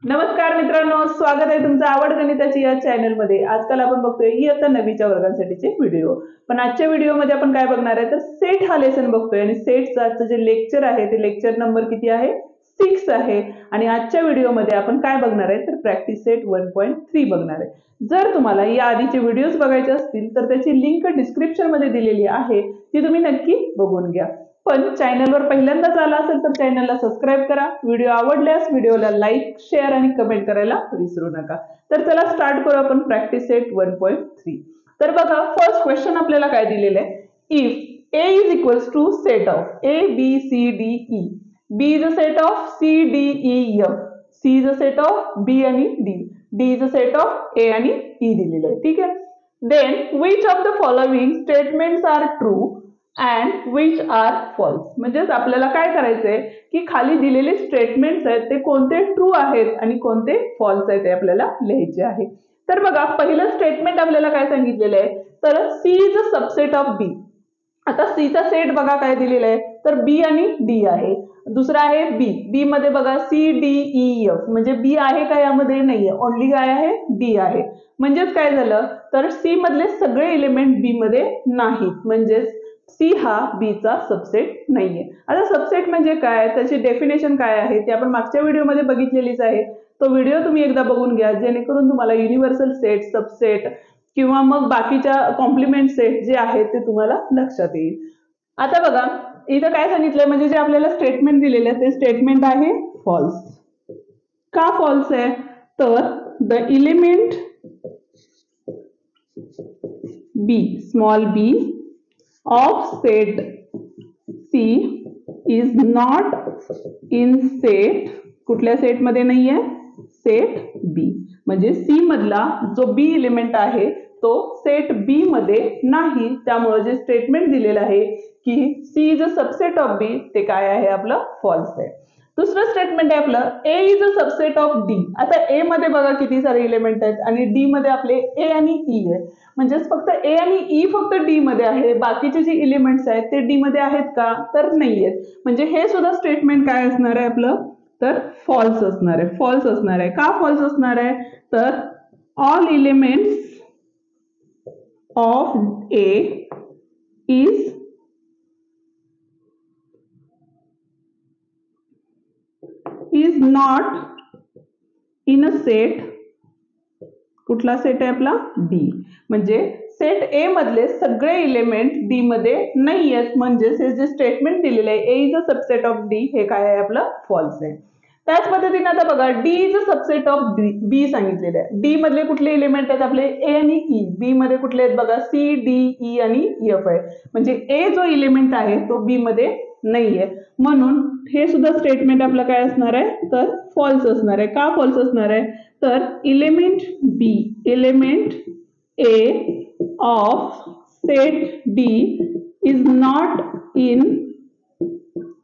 नमस्कार मित्रांनो, स्वागत आहे तुमचं आवड गणिताची या चॅनलमध्ये। आजकाल आपण बघतोय इयत्ता 9वीच्या वर्गांसाठीचे व्हिडिओ। पण आजच्या व्हिडिओमध्ये आपण काय बघणार आहे तर सेट हा लेसन बघतोय आणि सेटचं आजचं जे लेक्चर आहे ते लेक्चर नंबर किती आहे 6 आहे। आणि आजच्या व्हिडिओमध्ये आपण काय बघणार आहे तर प्रॅक्टिस सेट 1.3 बघणार आहे। जर तुम्हाला या आधीचे व्हिडिओज बघायचे असतील तर त्याची लिंक डिस्क्रिप्शन मध्ये दिलेली आहे, ती तुम्ही नक्की बघून घ्या। पण चॅनलवर पहिल्यांदाच आला असेल तर चॅनलला सबस्क्राइब करा। व्हिडिओ आवडल्यास व्हिडिओला लाईक, शेअर आणि कमेंट करायला विसरू नका। तर चला स्टार्ट करू आपण प्रॅक्टिस सेट 1.3। तर बघा फर्स्ट क्वेश्चन आपल्याला काय दिलेलं आहे, if A is equals to set of A B C D E, B is a set of C D E F, C is a set of B आणि D, D is a set of A आणि E दिलेलं आहे, ठीक आहे। then which of the following statements are true and which are false, म्हणजे आपल्याला काय करायचंय की खाली दिलेले स्टेटमेंट्स आहेत ते कोणते ट्रू आहेत आणि कोणते फॉल्स आहेत ते आपल्याला लिहायचे आहे। तर बघा पहिलं स्टेटमेंट आपल्याला काय सांगितलेलं आहे तर C is a subset of B। आता C चा सेट बघा काय दिलेला आहे तर B आणि D आहे। दुसरा आहे B, B मध्ये बघा C D E F, म्हणजे B आहे का यामध्ये नाहीये, ओनली काय आहे D आहे। म्हणजेच काय झालं तर C मधले सगळे एलिमेंट B मध्ये नाहीत, म्हणजेच C हा B चा सबसेट नाहीये। आता सबसेट म्हणजे काय, त्याची डेफिनेशन काय आहे ते आपण मागच्या व्हिडिओमध्ये बघितलेलीच आहे। तो व्हिडिओ तुम्ही एकदा बघून घ्या जेणेकरून तुम्हाला युनिव्हर्सल सेट, सबसेट किंवा मग बाकीच्या कॉम्प्लिमेंट सेट जे आहेत ते तुम्हाला लक्षात येईल। आता बघा इथं काय सांगितलंय, म्हणजे जे आपल्याला स्टेटमेंट दिलेलं आहे ते स्टेटमेंट आहे फॉल्स। का फॉल्स आहे तर the element B, small b of set C is not in set, कुठल्या सेट मध्ये नाहीये सेट B, म्हणजे C मधला जो B एलिमेंट आहे तो सेट B मध्ये नाही। त्यामुळे जे स्टेटमेंट दिलेलं आहे की C is a subset of B ते काय आहे आपलं फॉल्स आहे। दुसरं स्टेटमेंट आहे आपलं A is a subset of D। आता A मध्ये बघा किती सारे एलिमेंट आहेत आणि D मध्ये आपले A आणि E आहे, म्हणजे फक्त A आणि E फक्त D मध्ये आहे, बाकीचे जे एलिमेंट्स आहेत ते D मध्ये आहेत का तर नाही आहेत। म्हणजे हे सुद्धा स्टेटमेंट काय असणार आहे आपलं तर फॉल्स असणार आहे। फॉल्स असणार आहे का फॉल्स असणार आहे तर all elements of A is not in a set, कुठला सेट आहे आपला D, म्हणजे सेट A मधले सगळे एलिमेंट D मध्ये नाही आहेत, म्हणजे हे जे स्टेटमेंट दिलेलं आहे A is a subset of D हे काय आहे आपलं फॉल्स आहे। त्याच पद्धतीने आता बघा D is a subset of B सांगितलेलं आहे। D मधले कुठले एलिमेंट आहेत आपले A आणि E, B मध्ये कुठले आहेत बघा C D E आणि F आहे, म्हणजे A जो एलिमेंट आहे तो B मध्ये नाहीये, म्हणून हे सुद्धा स्टेटमेंट आपलं काय असणार आहे तर फॉल्स असणार आहे। का फॉल्स असणार आहे तर element B, element A of set D is not in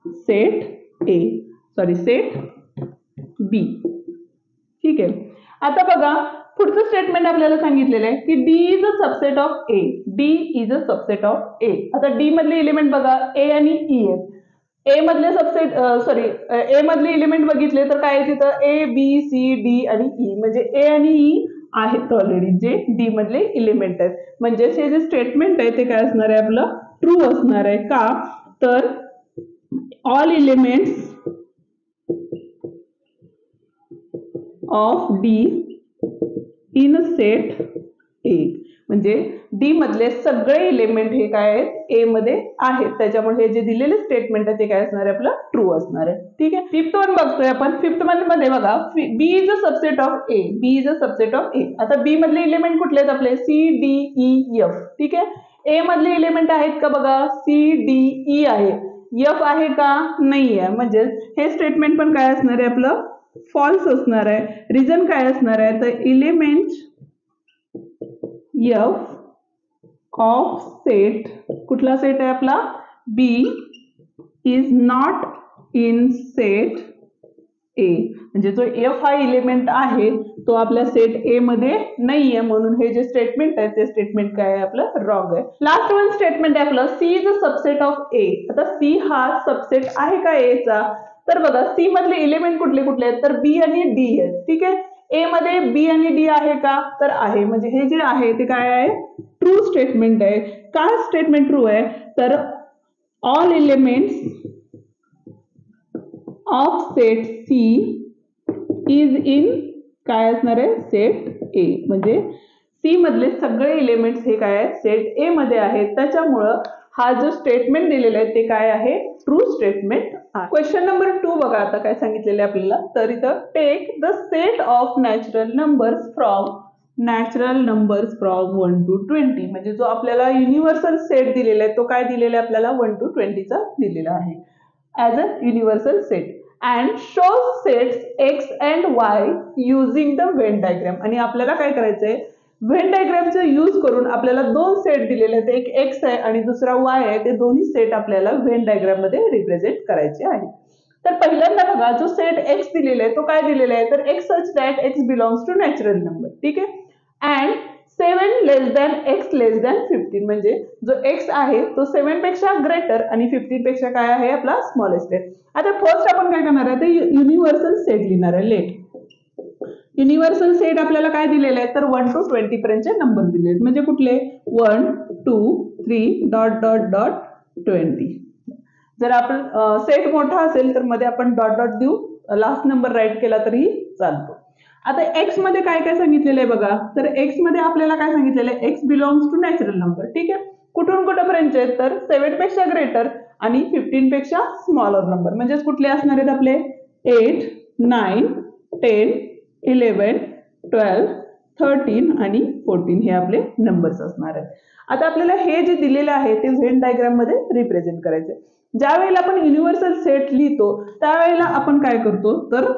set A, sorry set B, ठीक आहे। आता बघा पुढचं स्टेटमेंट आपल्याला सांगितलेलं आहे की D is a subset of A, D is a subset of A। आता D मधले एलिमेंट बघा A आणि E आहेत, A मधले सबसेट A मधले एलिमेंट बघितले तर काय आहे तिथं A B C D आणि E, म्हणजे A आणि E आहेत ऑलरेडी जे D मधले एलिमेंट आहेत, म्हणजे हे जे स्टेटमेंट आहे ते काय असणार आहे आपलं ट्रू असणार आहे। का तर all elements of D in set A, म्हणजे D मधले सगळे एलिमेंट हे काय आहेत A मध्ये आहेत, त्याच्यामुळे हे जे दिलेले स्टेटमेंट आहे ते काय असणार आहे आपलं ट्रू असणार आहे, ठीक आहे। फिफ्थ वन बघतोय आपण। फिफ्थ वन मध्ये बघा B is a subset of A, B is a subset of A। आता B मधले एलिमेंट कुठले आहेत आपले C D E F, ठीक आहे। A मधले एलिमेंट आहेत का बघा C D E आहे, F आहे का नाही आहे, म्हणजे हे स्टेटमेंट पण काय असणार आहे आपलं फॉल्स असणार आहे। रिझन काय असणार आहे तर एलिमेंट F ऑफ सेट, कुठला सेट आहे आपला B is not in set ए, म्हणजे जो एफ हा इलिमेंट आहे तो आपल्या सेट ए मध्ये नाहीये, म्हणून हे जे स्टेटमेंट आहे ते स्टेटमेंट काय आहे आपलं रॉंग आहे. लास्ट वन स्टेटमेंट आहे आपलं C is a subset of A. आता सी हा सबसेट आहे का ए चा, तर बघा सी मधले इलिमेंट कुठले कुठले आहेत, तर बी आणि डी आहेत. ठीक आहे, ए मध्ये बी आणि डी आहे का, तर आहे, म्हणजे हे जे आहे ते काय आहे ट्रू स्टेटमेंट आहे. काय स्टेटमेंट ट्रू आहे, तर all elements of set C is in काय असणार आहे सेट ए, म्हणजे सी मधले सगळे एलिमेंट्स हे काय आहेत सेट ए मध्ये आहेत. त्याच्यामुळं हा जो स्टेटमेंट दिलेला आहे ते काय आहे ट्रू स्टेटमेंट आहे. क्वेश्चन नंबर 2 बघा आता काय सांगितलेलं आहे आपल्याला, तर इथं take the set of natural numbers from 1 to 20, म्हणजे जो आपल्याला युनिव्हर्सल सेट दिलेला आहे तो काय दिलेला आहे आपल्याला 1 to 20 चा दिलेला आहे as a universal set. And show sets x and Y using the Venn diagram, आणि आपल्याला काय करायचंय व्हेन डायग्रामचा यूज करून आपल्याला दोन सेट दिलेले आहेत, एक एक्स आहे आणि दुसरा वाय आहे, ते दोन्ही सेट आपल्याला व्हेन डायग्राम मध्ये रिप्रेझेंट करायचे आहे. तर पहिल्यांदा बघा जो सेट एक्स दिलेला आहे तो काय दिलेला आहे, तर x such that x belongs to natural number. ठीक आहे, and 7 less than x less than 15, म्हणजे जो एक्स आहे तो 7 पेक्षा ग्रेटर आणि 15 पेक्षा काय आहे आपला स्मॉलेस्ट आहे. आता फर्स्ट आपण काय करणार आहे, ते युनिव्हर्सल सेट लिहिणार आहे. लेट युनिव्हर्सल सेट आपल्याला काय दिलेलं आहे, तर 1 to 20 पर्यंतचे नंबर दिले आहेत, म्हणजे कुठले 1 2 3 डॉट डॉट डॉट 20. जर आपण सेट मोठा असेल तर मध्ये आपण डॉट डॉट देऊ, लास्ट नंबर राईट केला तरी चालतो. आता एक्स मध्ये काय काय सांगितलेलं आहे बघा, तर एक्स मध्ये आपल्याला काय सांगितलेलं आहे x belongs to natural number. ठीक आहे, कुठून कुठपर्यंत आहेत, तर 7 पेक्षा ग्रेटर आणि 15 पेक्षा स्मॉलर नंबर, म्हणजेच कुठले असणार आहेत आपले 8 9 10 11 12 13 आणि 14 हे आपले नंबर्स असणार आहेत. आता आपल्याला हे जे दिलेलं आहे ते व्हेन डायग्राम मध्ये रिप्रेझेंट करायचे. ज्या वेळेला आपण युनिव्हर्सल सेट लिहितो त्यावेळेला आपण काय करतो, तर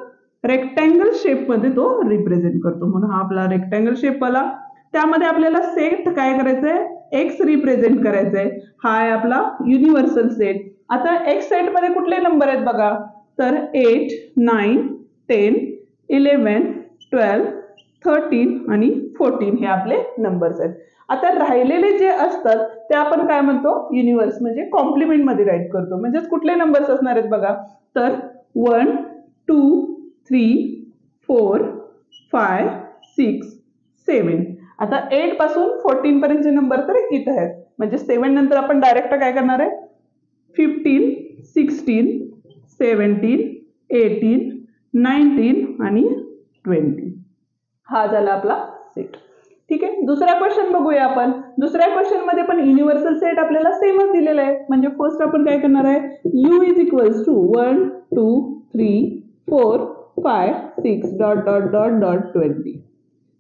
रेक्टँगल शेप मध्ये तो रिप्रेझेंट करतो, म्हणून हा आपला रेक्टँगल शेप आला. त्यामध्ये आपल्याला सेट काय करायचंय एक्स रिप्रेझेंट करायचंय, हा आहे आपला युनिव्हर्सल सेट. आता एक्स सेट मध्ये कुठले नंबर आहेत बघा, तर 8 9 10 11 12 13 आणि 14 हे आपले नंबर्स आहेत. आता राहिलेले जे असतात ते आपण काय म्हणतो युनिव्हर्स म्हणजे कॉम्प्लिमेंट मध्ये राईट करतो, म्हणजेच कुठले नंबर्स असणार आहेत बघा, तर 1 2 3 4 5 6 7. आता 8 पासून 14 पर्यंतचे नंबर तर इथे आहेत, म्हणजे 7 नंतर आपण डायरेक्ट काय करणार आहे 15 16 17 18 19 आणि 20. हा झाला आपला सेट. ठीक आहे, दुसरा क्वेश्चन बघूया आपण. दुसऱ्या क्वेश्चन मध्ये पण युनिव्हर्सल सेट आपल्याला सेमच दिलेला आहे, म्हणजे फर्स्ट आपण काय करणार आहे u is equals to 1 2 3 4 5 6 dot dot dot dot 20.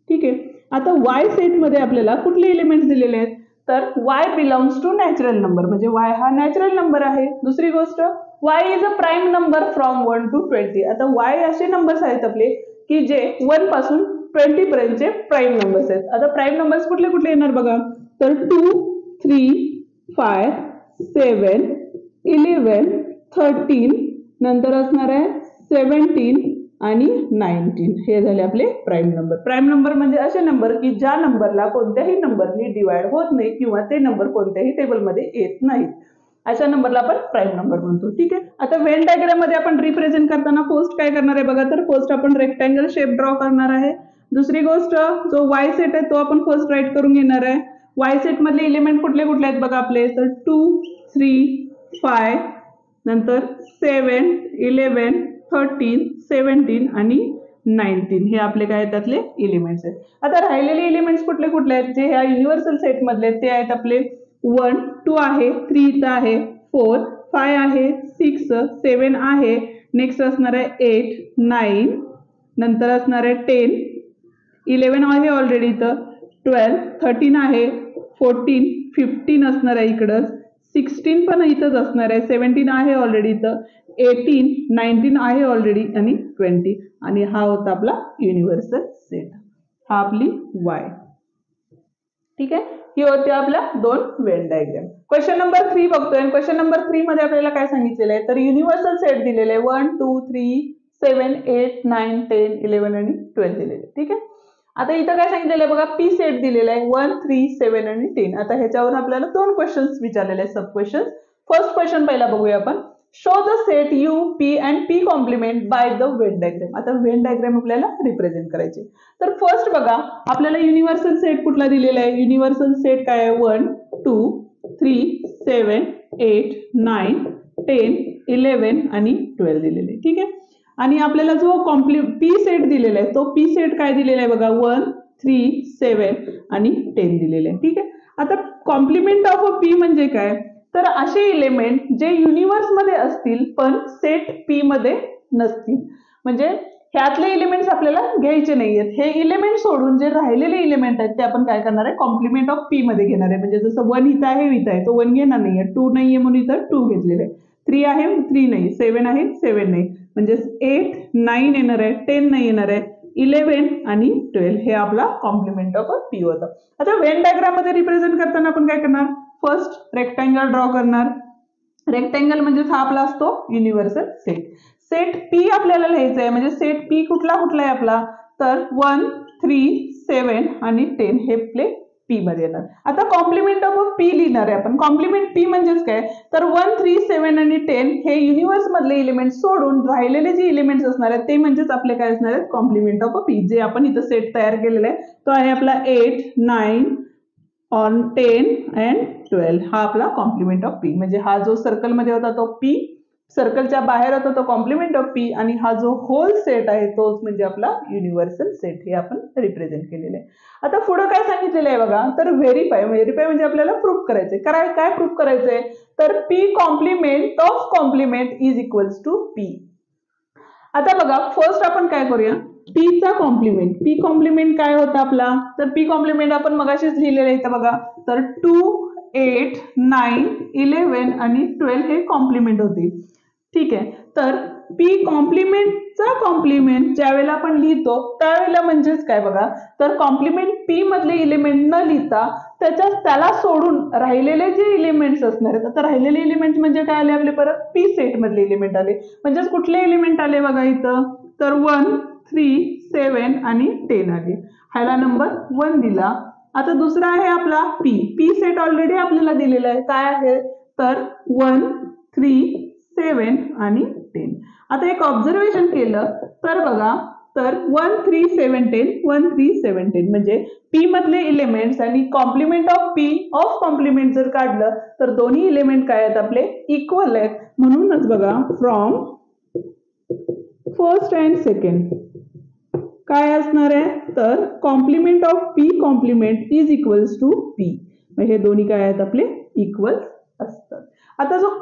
ठीक आहे, आता y सेट मध्ये आपल्याला कुठले एलिमेंट्स दिलेले आहेत, तर y belongs to natural number, म्हणजे y हा नॅचरल नंबर आहे. दुसरी गोष्ट y is a prime number from 1 to 20. आता y असे नंबर्स आहेत आपले की जे 1 पासून 20 पर्यंतचे प्राईम नंबर्स आहेत. आता प्राईम नंबर्स कुठले कुठले येणार बघा, तर 2 3 5 7 11 13 नंतर असणार आहे 17 आणि 19 हे झाले आपले प्राईम नंबर. प्राईम नंबर म्हणजे असे नंबर की ज्या नंबरला कोणत्याही नंबरने डिवाइड होत नाही किंवा ते नंबर कोणत्याही टेबलमध्ये येत नाहीत, अशा नंबरला आपण प्राईम नंबर म्हणतो. ठीक आहे, आता व्हेन डायग्राम मध्ये आपण रिप्रेझेंट करताना फर्स्ट काय करणार आहे बघा, तर फर्स्ट आपण रेक्टँगल शेप ड्रॉ करणार आहे. दुसरी गोष्ट जो वाय सेट आहे तो आपण फर्स्ट राईट करून घेणार आहे. वाय सेट मधले एलिमेंट कुठले कुठले आहेत बघा आपले, तर 2 3 5 नंतर 7 11 13 17 आणि 19 हे आपले काय त्यातले एलिमेंट्स आहेत. आता राहिलेले एलिमेंट्स कुठले कुठले आहेत, जे ह्या युनिव्हर्सल सेट मधले ते आहेत आपले 1 2 आहे, 3 इथं आहे, 4 5 आहे, 6 7 आहे, नेक्स्ट असणार आहे 8 9 नंतर असणार आहे 10 11 आहे ऑलरेडी इथं, 12 13 आहे, 14 15 असणार आहे इकडं, 16 पण इथंच असणार आहे, 17 आहे ऑलरेडी इथं, 18 19 आहे ऑलरेडी आणि 20. आणि हा होता आपला युनिव्हर्सल सेट, हा आपली वाय. ठीक आहे, ही होती आपल्या दोन व्हेन डायग्राम. क्वेश्चन नंबर 3 बघतोय. क्वेश्चन नंबर 3 मध्ये आपल्याला काय सांगितलेलं आहे, तर युनिव्हर्सल सेट दिलेले आहे 1 2 3 7, 8, 9, 10, 11 आणि 12 दिलेले. ठीक आहे. आता इथं काय सांगितलेलं आहे बघा, पी सेट दिलेला आहे 1, 3, 7 आणि 10. आता ह्याच्यावर आपल्याला 2 क्वेश्चन्स विचारलेले आहेत, सब क्वेश्चन्स. फर्स्ट क्वेश्चन पहिला बघूया आपण. Show the set U, P and P complement by the Venn diagram. आता व्हेन डायग्राम आपल्याला रिप्रेझेंट करायचे. तर फर्स्ट बघा, आपल्याला युनिव्हर्सल सेट कुठला दिलेला आहे? युनिव्हर्सल सेट काय आहे? 1, 2, 3, 7, 8, 9, 10, 11 आणि 12 दिलेले. ठीक आहे. आणि आपल्याला जो पी सेट दिलेला आहे तो पी सेट काय दिलेला आहे बघा, 1, 3, 7 आणि 10 दिलेले आहे. ठीक आहे. आता कॉम्प्लिमेंट ऑफ पी म्हणजे काय? तर असे इलेमेंट जे युनिव्हर्स मध्ये असतील पण सेट पी मध्ये नसतील. म्हणजे ह्यातले इलेमेंट्स आपल्याला घ्यायचे नाहीयेत. हे इलेमेंट सोडून जे राहिलेले इलेमेंट आहेत ते आपण काय करणार आहे? कॉम्प्लिमेंट ऑफ पी मध्ये घेणार आहे. म्हणजे जसं 1 इथं आहे, इथं आहे, तो 1 घेणार नाहीये. 2 नाहीये म्हणून इथं 2 घेतलेले आहे. 3 आहे, 3 नाही. 7 आहे, 7 नाही. म्हणजे 8, 9 येणार आहे, 10 नाही येणार आहे, 11 आणि 12 हे आपला कॉम्प्लिमेंट ऑफ पी होतं. आता व्हेन डायग्राम मध्ये रिप्रेझेंट करताना आपण काय करणार? फर्स्ट रेक्टँगल ड्रॉ करणार. रेक्टँगल म्हणजे हा आपला असतो युनिव्हर्सल सेट. सेट पी आपल्याला लिहायचं आहे. म्हणजे सेट पी कुठला कुठला आहे आपला? तर 1, 3, 7 आणि 10 हे आपले पी मध्ये येणार. आता कॉम्प्लिमेंट ऑफ पी लिहिणार आहे आपण. कॉम्प्लिमेंट पी म्हणजेच काय? तर 1, 3, 7 आणि 10 हे युनिव्हर्स मधले इलिमेंट सोडून राहिलेले जे इलिमेंट्स असणार आहेत ते म्हणजेच आपले काय असणार आहेत? Complement of P. जे आपण इथं सेट तयार केलेला आहे तो आहे आपला 8, 9, 10 अँड 12. हा आपला कॉम्प्लिमेंट ऑफ पी. म्हणजे हा जो सर्कल मध्ये होता तो पी, सर्कलच्या बाहेर होता तो कॉम्प्लिमेंट ऑफ पी, आणि हा जो होल सेट आहे तोच म्हणजे आपला युनिव्हर्सल सेट. हे आपण रिप्रेझेंट केलेलं आहे. आता पुढे काय सांगितलेलं आहे बघा, तर व्हेरीफाय. व्हेरीफाय म्हणजे आपल्याला प्रूफ करायचंय. काय प्रूफ करायचंय? तर P complement of complement is equals to P. आता बघा, फर्स्ट आपण काय करूया? पी चा कॉम्प्लिमेंट. पी कॉम्प्लिमेंट काय होता आपला? तर पी कॉम्प्लिमेंट आपण मगाशीच लिहिलेलं आहे बघा. तर 2, 8, 9, 11 आणि 12 हे कॉम्प्लिमेंट होते. ठीक आहे. तर पी कॉम्प्लिमेंटचा कॉम्प्लिमेंट ज्या वेळेला आपण लिहितो त्यावेळेला म्हणजेच काय बघा, तर कॉम्प्लिमेंट पी मधले इलिमेंट न लिहिता त्याला सोडून राहिलेले जे इलिमेंट्स असणार आहेत. आता राहिलेले इलिमेंट म्हणजे काय आले आपले? परत पी सेट मधले इलिमेंट आले. म्हणजेच कुठले इलिमेंट आले बघा इथं? तर 1, 3, 7 आणि 10 आले. ह्याला नंबर 1 दिला. आता दुसरा आहे आपला पी. पी सेट ऑलरेडी आपल्याला दिलेला आहे. काय आहे? तर 1, 3, 7 आणि 10. आता एक ऑब्झर्वेशन केलं तर बघा, तर 1, 3, 7, 10, 1, 3, 7, 10 म्हणजे पी मधले इलिमेंट्स आणि complement of P of complement जर काढलं तर दोन्ही इलिमेंट काय आहेत आपले? इक्वल आहेत. म्हणूनच बघा, फ्रॉम फर्स्ट अँड सेकंड काय असणार आहे? तर complement of P complement is equals to P. हे दोन्ही काय आहेत आपले? इक्वल असतात. आता जो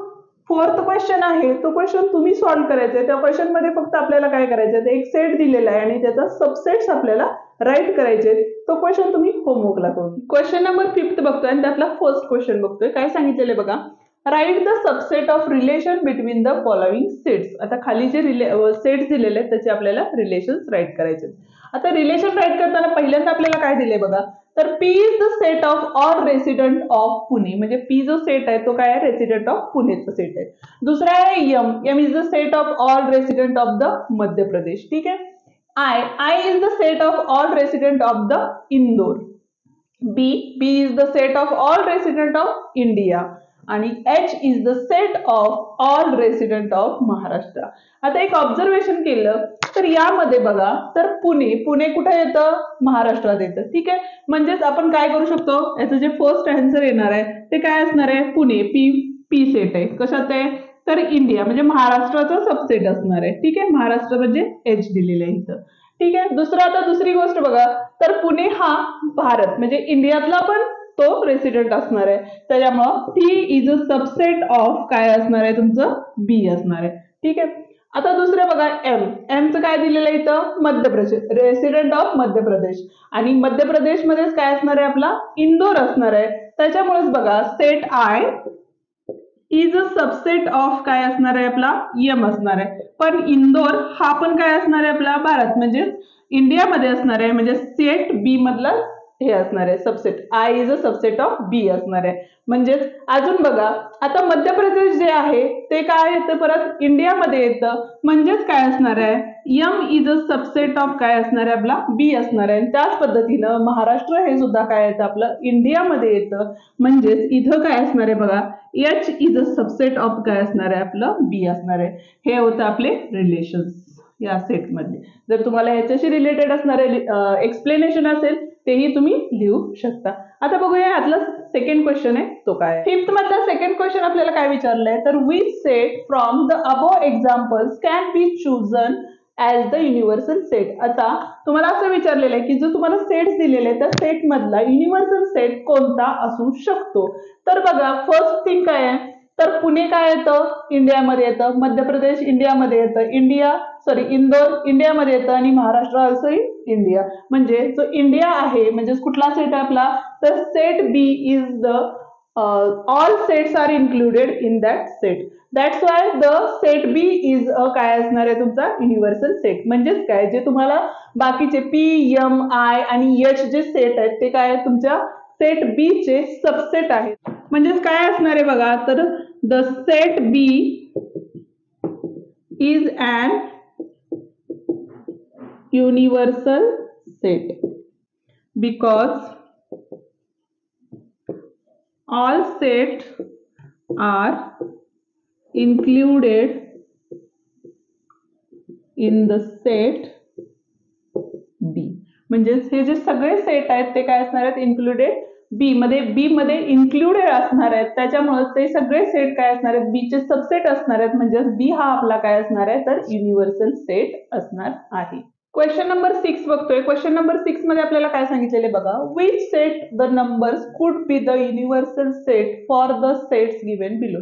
फोर्थ क्वेश्चन आहे तो क्वेश्चन तुम्ही सॉल्व्ह करायचा आहे. त्या क्वेश्चन मध्ये फक्त आपल्याला काय करायचं आहे? एक सेट दिलेला आहे आणि त्याचा सबसेट्स आपल्याला राईट करायचे. तो क्वेश्चन तुम्ही होमवर्कला करू. क्वेश्चन नंबर 5 बघतोय आणि त्यातला फर्स्ट क्वेश्चन बघतोय. काय सांगितलेलं आहे बघा, write the subset of relation between the following sets. आता खाली जे सेट्स दिलेले आहेत त्याचे आपल्याला रिलेशन्स राईट करायचे. आता रिलेशन राईट करताना पहिल्यांदा आपल्याला काय दिले बघा, तर P is the set of all resident of Pune. म्हणजे पी जो सेट आहे तो काय आहे? रेसिडेंट ऑफ पुणेचा सेट आहे. दुसरा आहे M is the set of all resident of the Madhya Pradesh. ठीक आहे. I is the set of all resident of the Indore. B is the set of all resident of India. आणि H is the set of all resident of Maharashtra. आता एक observation केलं तर यामध्ये बघा, तर पुणे कुठे येतं? महाराष्ट्रात येतं. ठीक आहे. म्हणजेच आपण काय करू शकतो? याचं जे फर्स्ट आन्सर येणार आहे ते काय असणार आहे? पुणे. पी सेट आहे. कशात आहे? तर इंडिया म्हणजे महाराष्ट्राचा सबसेट असणार आहे. ठीक आहे. महाराष्ट्र म्हणजे एच दिलेलं आहे इथं. ठीक आहे. दुसरी गोष्ट बघा, तर पुणे हा भारत म्हणजे इंडियातला पण तो रेसिडेंट असणार आहे. त्याच्यामुळं T is a subset of काय असणार आहे? तुमचं बी असणार आहे. ठीक आहे. आता दुसरं बघा, एमचं काय दिलेलं आहे इथं? Madhya Pradesh, resident of Madhya Pradesh. आणि मध्य प्रदेश मध्येच काय असणार आहे? आपला इंदोर असणार आहे. त्याच्यामुळेच बघा, set I is a subset of काय असणार आहे? आपला एम असणार आहे. पण इंदोर हा पण काय असणार आहे? आपला भारत म्हणजे इंडियामध्ये असणार आहे. म्हणजे सेट बी मधला हे असणार आहे subset, I is a subset of B असणार आहे. म्हणजेच अजून बघा, आता मध्य प्रदेश जे आहे ते काय येतं, परत इंडियामध्ये येतं. म्हणजेच काय असणार आहे, M is a subset of काय असणार आहे आपला बी असणार आहे. त्याच पद्धतीनं महाराष्ट्र हे सुद्धा काय येतं आपलं इंडियामध्ये येतं. म्हणजेच इथं काय असणार आहे बघा, H is a subset of काय असणार आहे आपलं बी असणार आहे. हे होतं आपले रिलेशन्स या सेट मध्ये. जर तुम्हाला ह्याच्याशी रिलेटेड असणारे एक्सप्लेनेशन असेल तेही तुम्ही लिहू शकता. आता बघूया यातला सेकंड क्वेश्चन आहे तो काय. फिफ्थ मधला सेकंड क्वेश्चन आपल्याला काय विचारलंय, तर which set from the above examples can be chosen as the universal set. आता तुम्हाला असं विचारलेलं आहे की जो तुम्हाला सेट्स दिलेले आहे त्या सेट मधला युनिव्हर्सल सेट कोणता असू शकतो. तर बघा फर्स्ट थिंग काय आहे, तर पुणे काय येतं इंडियामध्ये येतं, मध्य प्रदेश इंडियामध्ये येतं, इंदोर इंडियामध्ये येतं आणि महाराष्ट्र ऑल्सो इन इंडिया. म्हणजे जो इंडिया आहे म्हणजे कुठला सेट आहे आपला, तर set B is the all sets are included in that set. That's why the set B is a काय असणार आहे तुमचा युनिव्हर्सल सेट. म्हणजेच काय, जे तुम्हाला बाकीचे पी एम आय आणि एच जे सेट आहेत ते काय तुमच्या सेट बी चे सबसेट आहेत. म्हणजेच काय असणार आहे बघा, तर the set B is an universal set because all sets are included in the set B. म्हणजे हे जे सगळे सेट आहेत ते काय असणार आहेत इन्क्लुडेड बी मध्ये इन्क्लुडेड असणार आहेत. त्याच्यामुळे ते सगळे सेट काय असणार आहेत बी चे सबसेट असणार आहेत. म्हणजे बी हा आपला काय असणार आहे तर युनिव्हर्सल सेट असणार आहे. क्वेश्चन नंबर 6 बघतोय. क्वेश्चन नंबर 6 मध्ये आपल्याला काय सांगितलेले बघा, which set the numbers could be the universal set for the sets given below.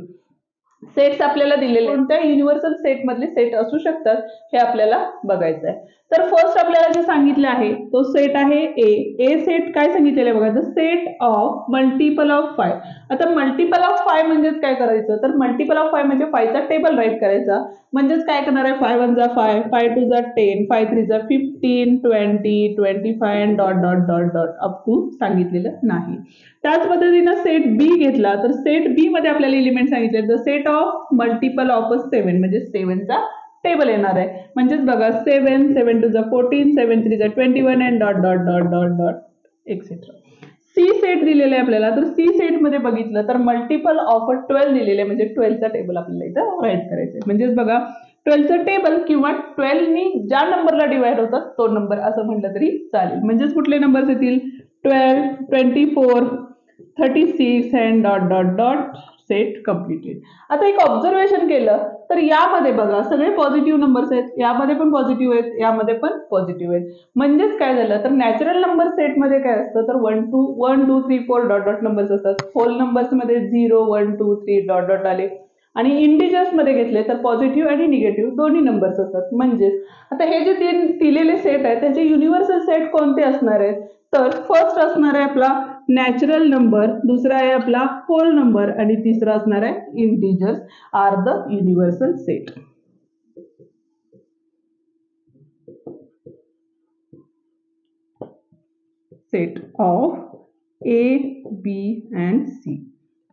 Sets आपल्याला दिलेले कोणत्या युनिव्हर्सल सेट मधले सेट असू शकतात हे आपल्याला बघायचं आहे. तर फर्स्ट आपल्याला जे सांगितले आहे तो सेट आहे ए सेट काय सांगितलेलं आहे बघा, the set of multiple of 5. आता मल्टिपल ऑफ 5 म्हणजेच काय करायचं, तर मल्टिपल ऑफ 5 म्हणजे 5 चा टेबल राईट करायचा. म्हणजेच काय करणार आहे 5 1 जा 5, 5 2 जा 10, 5 3 जा 15, 20, 25 dot dot dot dot up to सांगितलेलं नाही. त्याच पद्धतीनं सेट बी घेतला तर सेट बी मध्ये आपल्याला एलिमेंट सांगितले, the set of multiple of 7 म्हणजे 7 चा टेबल येणार आहे. म्हणजेच बघा 7 7 2 जा 14, 7 3 जा 21 and dot dot dot dot dot etcetera. C set दिलेला आहे आपल्याला, तर सी सेट मध्ये बघितलं तर मल्टिपल ऑफ 12 दिलेले आहे. म्हणजे 12 चा टेबल आपल्याला इथं राईट करायचं आहे. म्हणजेच बघा 12 चं टेबल किंवा 12 नी ज्या नंबरला डिवाइड होतात तो नंबर असं म्हटलं तरी चालेल. म्हणजेच कुठले नंबर्स येतील 12, 24, 36 and dot dot dot set completed. आता एक ऑब्झर्वेशन केलं तर यामध्ये बघा सगळे पॉझिटिव्ह नंबर्स आहेत, यामध्ये पण पॉझिटिव्ह आहेत, यामध्ये पण पॉझिटिव्ह आहेत. म्हणजेच काय झालं तर नॅचरल नंबर सेट मध्ये काय असतं तर 1 2 3 4 डॉट डॉट नंबर्स असतात. होल नंबर्स मध्ये 0 1 2 3 डॉट डॉट आले आणि इंटिजर्स मध्ये घेतले तर पॉझिटिव्ह आणि निगेटिव्ह दोन्ही नंबर्स असतात. म्हणजेच आता हे जे तीन दिलेले सेट आहेत त्याचे युनिव्हर्सल सेट कोणते असणार आहेत, तर फर्स्ट असणार आहे आपला नॅचरल नंबर, दुसरा आहे आपला होल नंबर आणि तिसरा असणार आहे integers are the universal set. Set of A B and C.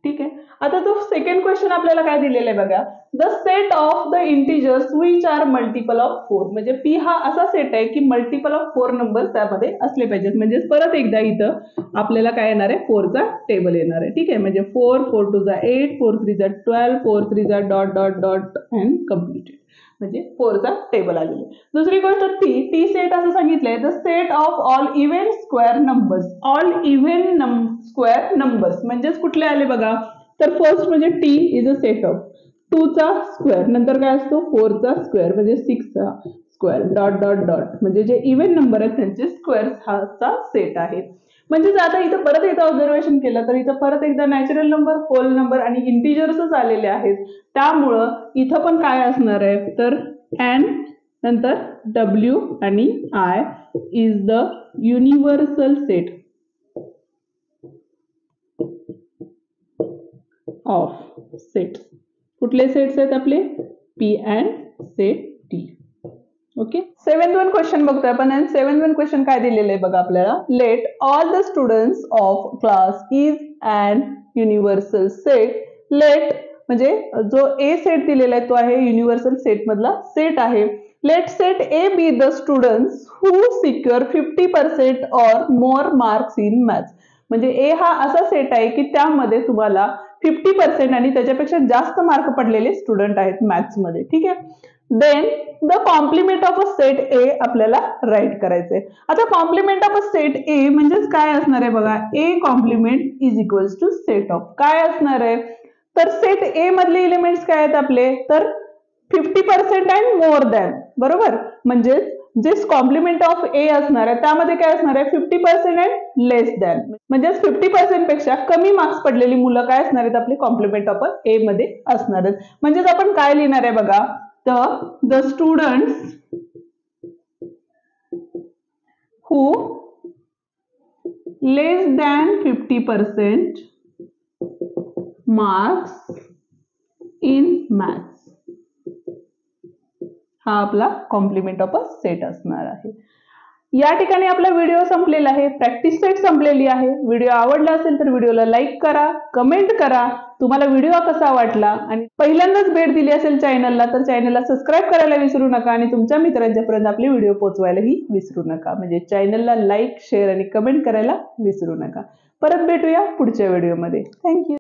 ठीक आहे. आता तो सेकंड क्वेश्चन आपल्याला काय दिलेला आहे बघा, the set of the integers which are multiple of 4. म्हणजे पी हा असा सेट आहे की मल्टिपल ऑफ 4 नंबर त्यामध्ये असले पाहिजेत. म्हणजे परत एकदा इथं आपल्याला काय येणार आहे 4 चा टेबल येणार आहे. ठीक आहे. म्हणजे 4 4 2 जा 8, 4 3 जा 12, 4 3 जा dot dot dot and completed. म्हणजे 4 चा टेबल आलेले. दुसरी गोष्ट टी सेट असं सांगितलंय, the set of all even square numbers. All even square numbers म्हणजेच कुठले आले बघा, तर फर्स्ट म्हणजे T is a set of 2 चा स्क्वेअर, नंतर काय असतो 4 चा स्क्वेअर म्हणजे 6 चा स्क्वेअर डॉट डॉट डॉट म्हणजे जे इव्हन नंबर आहेत त्यांचे स्क्वेअर चा सेट आहे. म्हणजे आता इथं परत एकदा ऑब्झर्वेशन केलं तर इथं परत एकदा नॅचरल नंबर, होल नंबर आणि इंटिजर्सच आलेले आहेत. त्यामुळं इथं पण काय असणार आहे तर एन नंतर डब्ल्यू आणि I is the universal set of set. कुठले सेट्स आहेत आपले P and set T. Okay. 7th one question बघतोय आपण आणि 7th वन क्वेश्चन काय दिलेलं आहे बघा आपल्याला. Let all the students of class is and universal set. Let म्हणजे जो ए सेट दिलेला आहे तो आहे युनिव्हर्सल सेट मधला सेट आहे. Let set A B the students who secure 50% or more marks in maths. म्हणजे ए हा असा सेट आहे की त्यामध्ये तुम्हाला 50% आणि त्याच्यापेक्षा जास्त मार्क पडलेले स्टुडंट आहेत मॅथ्स मध्ये. ठीक आहे. Then the complement of a set A आपल्याला राईट करायचंय. आता complement of a set A म्हणजेच काय असणार आहे बघा. A complement is equals to set of काय असणार आहे. तर सेट ए मधले एलिमेंट्स काय आहेत आपले. तर 50% अँड मोर दॅन. बरोबर. म्हणजे जे कॉम्प्लिमेंट ऑफ ए असणार आहे त्यामध्ये काय असणार आहे 50% अँड लेस दॅन. म्हणजे 50% पेक्षा कमी मार्क्स पडलेली मुलं काय असणार आहेत आपले कॉम्प्लिमेंट ऑफ ए मध्ये असणार आहेत. म्हणजेच आपण काय लिहिणार आहे बघा. the students who less than 50% marks in maths हा आपला कॉम्प्लिमेंट ऑफ अ सेट असणार आहे. या ठिकाणी आपला व्हिडिओ संपलेला आहे. प्रॅक्टिस सेट संपलेली आहे. व्हिडिओ आवडला असेल तर व्हिडिओला लाईक करा, कमेंट करा तुम्हाला व्हिडिओ कसा वाटला आणि पहिल्यांदाच भेट दिली असेल चॅनलला तर चॅनलला सबस्क्राईब करायला विसरू नका आणि तुमच्या मित्रांच्यापर्यंत आपले व्हिडिओ पोहोचवायलाही विसरू नका. म्हणजे चॅनलला लाईक, शेअर आणि कमेंट करायला विसरू नका. परत भेटूया पुढच्या व्हिडिओमध्ये. थँक्यू.